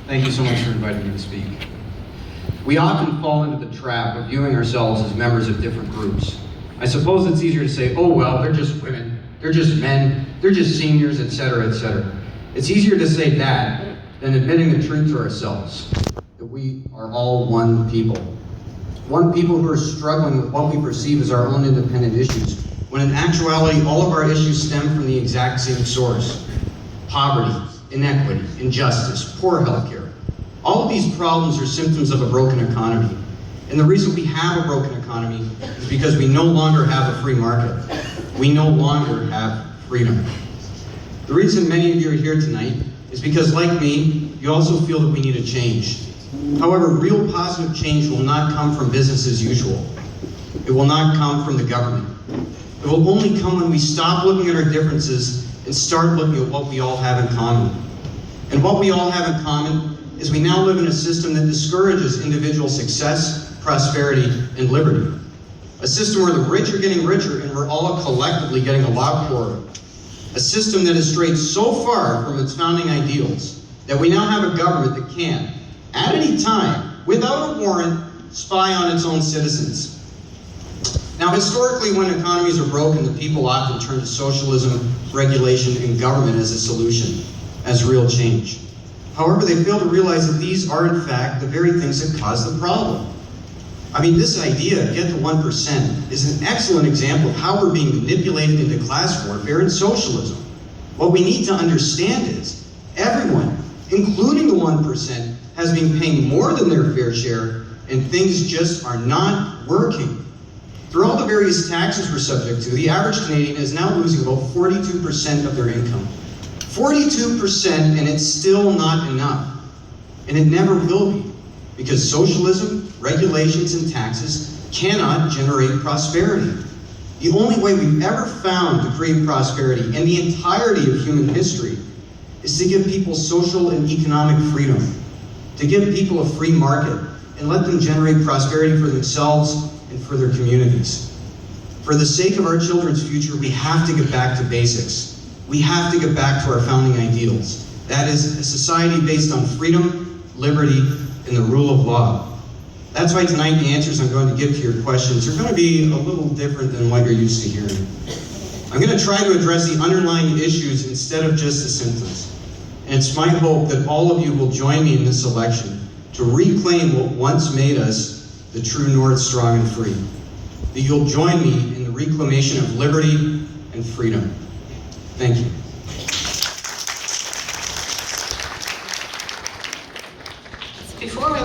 Thank you so much for inviting me to speak. We often fall into the trap of viewing ourselves as members of different groups. I suppose it's easier to say, oh well, they're just women, they're just men, they're just seniors, etc., etc. It's easier to say that than admitting the truth to ourselves, that we are all one people. One people who are struggling with what we perceive as our own independent issues, when in actuality, all of our issues stem from the exact same source. Poverty, inequity, injustice, poor healthcare. All of these problems are symptoms of a broken economy. And the reason we have a broken economy is because we no longer have a free market. We no longer have freedom. The reason many of you are here tonight is because, like me, you also feel that we need a change. However, real positive change will not come from business as usual. It will not come from the government. It will only come when we stop looking at our differences and start looking at what we all have in common. And what we all have in common is we now live in a system that discourages individual success, prosperity, and liberty. A system where the rich are getting richer and we're all collectively getting a lot poorer. A system that has strayed so far from its founding ideals that we now have a government that can, at any time, without a warrant, spy on its own citizens. Now, historically, when economies are broken, the people often turn to socialism, regulation, and government as a solution, as real change. However, they fail to realize that these are, in fact, the very things that cause the problem. I mean, this idea, get the 1%, is an excellent example of how we're being manipulated into class warfare and socialism. What we need to understand is, everyone, including the 1%, has been paying more than their fair share, and things just are not working. Through all the various taxes we're subject to, the average Canadian is now losing about 42% of their income. 42%, and it's still not enough. And it never will be, because socialism, regulations, and taxes cannot generate prosperity. The only way we've ever found to create prosperity in the entirety of human history is to give people social and economic freedom, to give people a free market and let them generate prosperity for themselves and for their communities. For the sake of our children's future, we have to get back to basics. We have to get back to our founding ideals. That is, a society based on freedom, liberty, and the rule of law. That's why tonight the answers I'm going to give to your questions are going to be a little different than what you're used to hearing. I'm going to try to address the underlying issues instead of just the symptoms. And it's my hope that all of you will join me in this election to reclaim what once made us the true North, strong and free. That you'll join me in the reclamation of liberty and freedom. Thank you. Before we